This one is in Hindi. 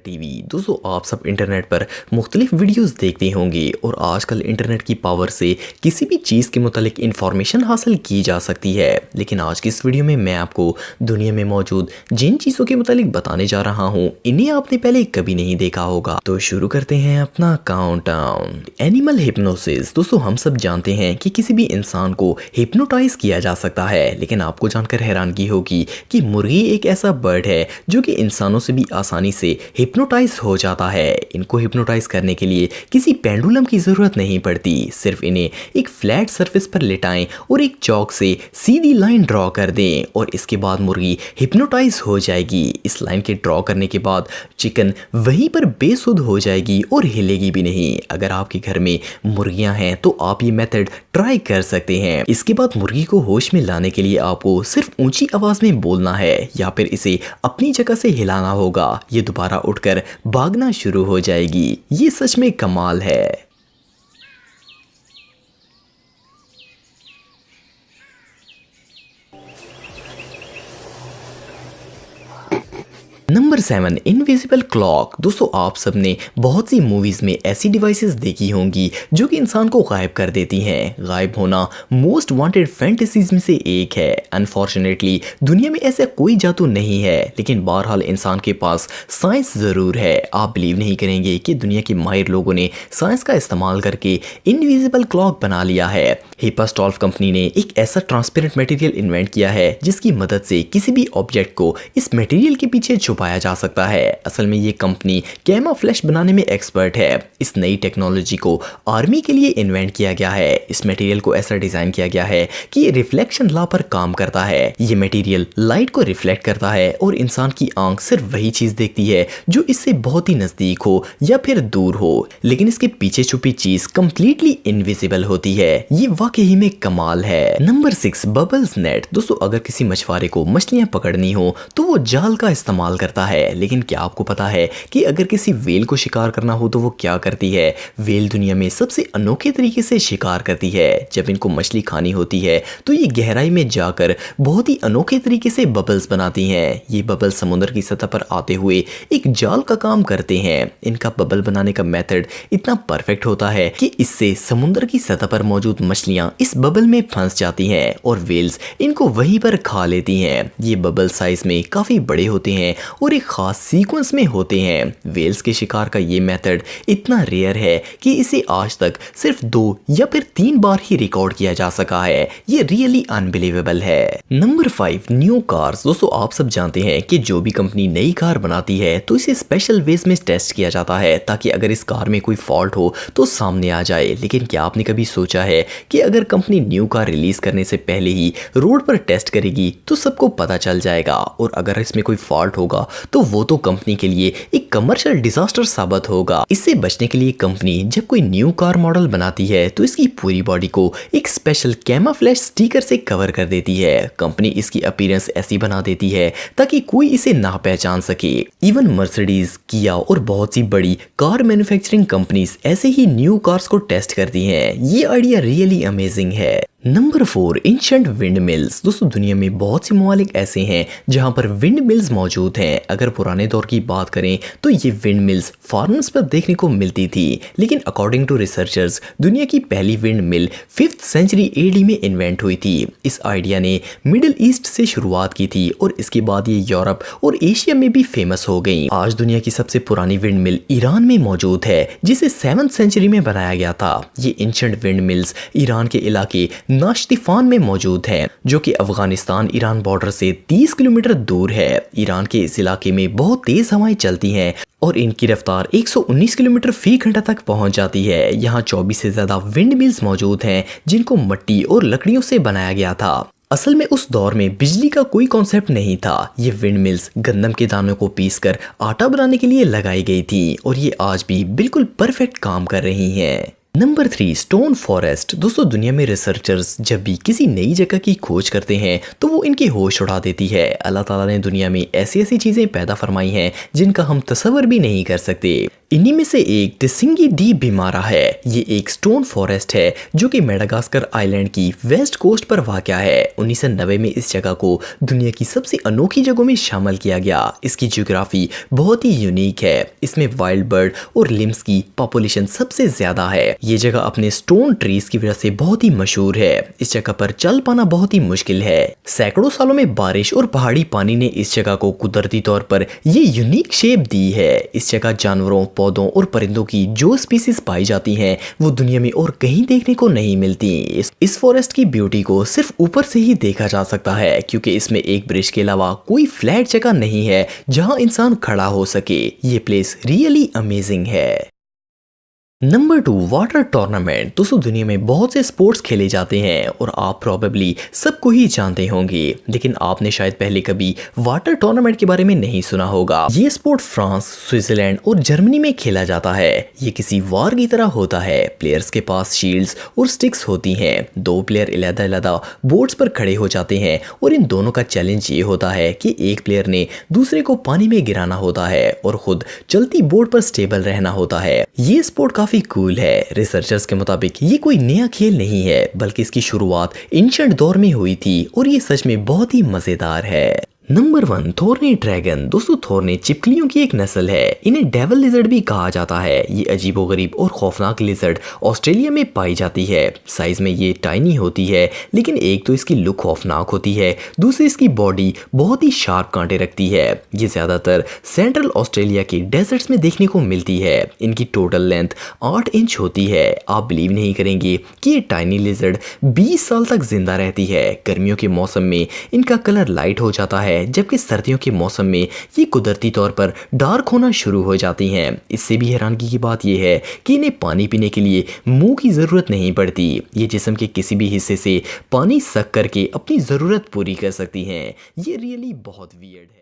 टीवी। दोस्तों आप सब इंटरनेट पर मुख्तलिफ वीडियोस देखते होंगे और आजकल इंटरनेट की पावर से किसी भी चीज़ के मुतालिक इंफॉर्मेशन हासिल की जा सकती है। लेकिन आज की इस वीडियो में मैं आपको दुनिया में मौजूद जिन चीज़ों के मुतालिक बताने जा रहा हूँ इन्हें आपने पहले कभी नहीं देखा होगा। तो शुरू करते हैं अपना काउंटडाउन। Animal hypnosis. दोस्तों हम सब जानते हैं कि किसी भी इंसान को हिप्नोटाइज किया जा सकता है, लेकिन आपको जानकर हैरानगी होगी कि मुर्गी एक ऐसा बर्ड है जो कि इंसानों से भी आसानी से हिप्नोटाइज हो जाता है। इनको हिप्नोटाइज करने के लिए किसी पेंडुलम की जरूरत नहीं पड़ती, सिर्फ इन्हें एक फ्लैट सरफेस पर लेटाएं और एक चौक से सीधी लाइन ड्रॉ कर दें और इसके बाद मुर्गी हिप्नोटाइज हो जाएगी। इस लाइन के ड्रॉ करने के बाद चिकन वहीं पर बेसुध हो जाएगी और हिलेगी भी नहीं। अगर आपके घर में मुर्गियां हैं तो आप ये मेथड ट्राई कर सकते हैं। इसके बाद मुर्गी को होश में लाने के लिए आपको सिर्फ ऊंची आवाज में बोलना है या फिर इसे अपनी जगह से हिलाना होगा। ये दोबारा उठकर भागना शुरू हो जाएगी। ये सच में कमाल है। Number 7 invisible clock. दोस्तों आप सबने बहुत सी मूवीज में ऐसी डिवाइसेस देखी होंगी जो कि इंसान को गायब कर देती हैं। गायब होना मोस्ट वांटेड फैंटेसीज में से एक है। अनफॉर्चुनेटली दुनिया में ऐसा कोई जादू नहीं है, लेकिन बहरहाल इंसान के पास साइंस जरूर है। आप बिलीव नहीं करेंगे कि दुनिया के माहिर लोगों ने साइंस का इस्तेमाल करके इनविजिबल क्लॉक बना लिया है। हिपास्टॉल्फ कंपनी ने एक ऐसा ट्रांसपेरेंट मटेरियल इन्वेंट किया है जिसकी मदद से किसी भी ऑब्जेक्ट को इस मटेरियल के पीछे छुपाया जा सकता है। असल में ये कंपनी कैमोफ्लेज बनाने में एक्सपर्ट है। इस नई टेक्नोलॉजी को आर्मी के लिए इन्वेंट किया गया है। इस मटेरियल को ऐसा डिजाइन किया गया है कि ये रिफ्लेक्शन लॉ पर काम करता है। ये मटेरियल लाइट को रिफ्लेक्ट करता है और इंसान की आंख सिर्फ वही चीज देखती है जो इससे बहुत ही नजदीक हो या फिर दूर हो, लेकिन इसके पीछे छुपी चीज कंप्लीटली इनविजिबल होती है। ये वाकई में कमाल है। Number 6 bubbles net. दोस्तों अगर किसी मछुआरे को मछलियां पकड़नी हो तो वो जाल का इस्तेमाल करता है, लेकिन क्या आपको पता है कि अगर किसी व्हेल को शिकार करना हो तो वो क्या करती है? व्हेल दुनिया में सबसे अनोखे तरीके से शिकार करती है। जब इनको मछली खानी होती है तो ये गहराई में जाकर बहुत ही अनोखे तरीके से बबल्स बनाती हैं। ये बबल समुद्र की सतह पर आते हुए एक जाल का काम करते हैं। इनका बबल बनाने का मेथड इतना परफेक्ट होता है कि इससे समुद्र की सतह पर मौजूद मछलियां इस बबल में फंस जाती हैं और व्हेल्स इनको वहीं पर खा लेती हैं। ये बबल साइज में काफी बड़े होते हैं और एक खास सीक्वेंस में होते हैं। व्हेल्स के शिकार का ये मेथड इतना रेयर है कि इसे आज तक सिर्फ 2 या फिर 3 बार ही रिकॉर्ड किया जा सका है। ये रियली अनबिलीवेबल है। Number 5 new cars. दोस्तों आप सब जानते हैं कि जो भी कंपनी नई कार बनाती है तो इसे स्पेशल वेज में टेस्ट किया जाता है ताकि अगर इस कार में कोई फॉल्ट हो तो सामने आ जाए। लेकिन क्या आपने कभी सोचा है कि अगर कंपनी न्यू कार रिलीज करने से पहले ही रोड पर टेस्ट करेगी तो सबको पता चल जाएगा और अगर इसमें कोई फॉल्ट होगा तो वो तो कंपनी के लिए एक कमर्शियल डिजास्टर साबित होगा। इससे बचने के लिए कंपनी जब कोई न्यू कार मॉडल बनाती है तो इसकी पूरी बॉडी को एक स्पेशल कैमोफ्लेज स्टिकर से कवर कर देती है। कंपनी इसकी अपीयरेंस ऐसी बना देती है ताकि कोई इसे ना पहचान सके। इवन मर्सिडीज, किया और बहुत सी बड़ी कार मैन्युफैक्चरिंग कंपनीज ऐसे ही न्यू कार्स को टेस्ट करती हैं। ये आइडिया रियली अमेजिंग है। Number 4 ancient wind mills. दोस्तों दुनिया में बहुत से ममालिक ऐसे हैं जहां पर विंड मिल्स मौजूद हैं। अगर पुराने दौर की बात करें तो ये विंड मिल्स फार्म्स पर देखने को मिलती थी, लेकिन अकॉर्डिंग टू रिसर्चर्स दुनिया की पहली wind mill 5th century AD में इन्वेंट हुई थी। इस आइडिया ने मिडिल ईस्ट से शुरुआत की थी और इसके बाद ये यूरोप और एशिया में भी फेमस हो गई। आज दुनिया की सबसे पुरानी विंड मिल ईरान में मौजूद है जिसे 7th सेंचुरी में बनाया गया था। ये एंशिएंट विंड मिल्स ईरान के इलाके नाश्तिफान में मौजूद है जो कि अफगानिस्तान ईरान बॉर्डर से 30 किलोमीटर दूर है। ईरान के इस इलाके में बहुत तेज हवाएं चलती हैं और इनकी रफ्तार 119 किलोमीटर फी घंटा तक पहुंच जाती है। यहाँ 24 से ज्यादा विंड मिल्स मौजूद हैं जिनको मिट्टी और लकड़ियों से बनाया गया था। असल में उस दौर में बिजली का कोई कॉन्सेप्ट नहीं था। ये विंड मिल्स गंदम के दानों को पीसकर आटा बनाने के लिए लगाई गई थी और ये आज भी बिल्कुल परफेक्ट काम कर रही हैं। Number 3 stone forest. दोस्तों दुनिया में रिसर्चर्स जब भी किसी नई जगह की खोज करते हैं तो वो इनके होश उड़ा देती है। अल्लाह ताला ने दुनिया में ऐसी ऐसी चीजें पैदा फरमाई हैं जिनका हम तसव्वुर भी नहीं कर सकते। इन्हीं में से एक तिसिंगी डी बिमारा है। ये एक स्टोन फॉरेस्ट है जो कि मेडागास्कर आइलैंड की वेस्ट कोस्ट पर वाक़या है। 1990 में इस जगह को दुनिया की सबसे अनोखी जगहों में शामिल किया गया। इसकी ज्योग्राफी बहुत ही यूनिक है। इसमें वाइल्ड बर्ड और लिम्स की पॉपुलेशन सबसे ज़्यादा है। ये जगह अपने स्टोन ट्रीज की वजह से बहुत ही मशहूर है। इस जगह पर चल पाना बहुत ही मुश्किल है। सैकड़ों सालों में बारिश और पहाड़ी पानी ने इस जगह को कुदरती तौर पर ये यूनिक शेप दी है। इस जगह जानवरों, पौधों और परिंदों की जो स्पीसीज पाई जाती हैं वो दुनिया में और कहीं देखने को नहीं मिलती। इस फॉरेस्ट की ब्यूटी को सिर्फ ऊपर से ही देखा जा सकता है क्योंकि इसमें एक ब्रिज के अलावा कोई फ्लैट जगह नहीं है जहां इंसान खड़ा हो सके। ये प्लेस रियली अमेजिंग है। Number 2, water tournament. दोस्तों दुनिया में बहुत से स्पोर्ट्स खेले जाते हैं और आप प्रॉबेबली सबको ही जानते होंगे, लेकिन आपने शायद पहले कभी वाटर टूर्नामेंट के बारे में नहीं सुना होगा। ये स्पोर्ट फ्रांस, स्विट्जरलैंड और जर्मनी में खेला जाता है। ये किसी वार की तरह होता है। प्लेयर्स के पास शील्ड्स और स्टिक्स होती हैं। 2 प्लेयर अलग-अलग बोट्स पर खड़े हो जाते हैं और इन दोनों का चैलेंज ये होता है कि एक प्लेयर ने दूसरे को पानी में गिराना होता है और खुद चलती बोट पर स्टेबल रहना होता है। ये स्पोर्ट काफी कूल है। रिसर्चर्स के मुताबिक ये कोई नया खेल नहीं है बल्कि इसकी शुरुआत एंशिएंट दौर में हुई थी और ये सच में बहुत ही मजेदार है। Number 1, thorny dragon. दोस्तों थोर्नी चिपकलियों की एक नस्ल है। इन्हें डेविल लिजर्ड भी कहा जाता है। ये अजीबोगरीब और खौफनाक लिजर्ड ऑस्ट्रेलिया में पाई जाती है। साइज में ये टाइनी होती है, लेकिन एक तो इसकी लुक खौफनाक होती है, दूसरी इसकी बॉडी बहुत ही शार्प कांटे रखती है। ये ज्यादातर सेंट्रल ऑस्ट्रेलिया के डेजर्ट्स में देखने को मिलती है। इनकी टोटल लेंथ 8 इंच होती है। आप बिलीव नहीं करेंगे कि ये टाइनी लिजर्ड 20 साल तक जिंदा रहती है। गर्मियों के मौसम में इनका कलर लाइट हो जाता है, जबकि सर्दियों के मौसम में ये कुदरती तौर पर डार्क होना शुरू हो जाती हैं। इससे भी हैरानगी की बात यह है कि इन्हें पानी पीने के लिए मुंह की ज़रूरत नहीं पड़ती। ये जिस्म के किसी भी हिस्से से पानी सक करके अपनी ज़रूरत पूरी कर सकती हैं। ये रियली बहुत वियर्ड है।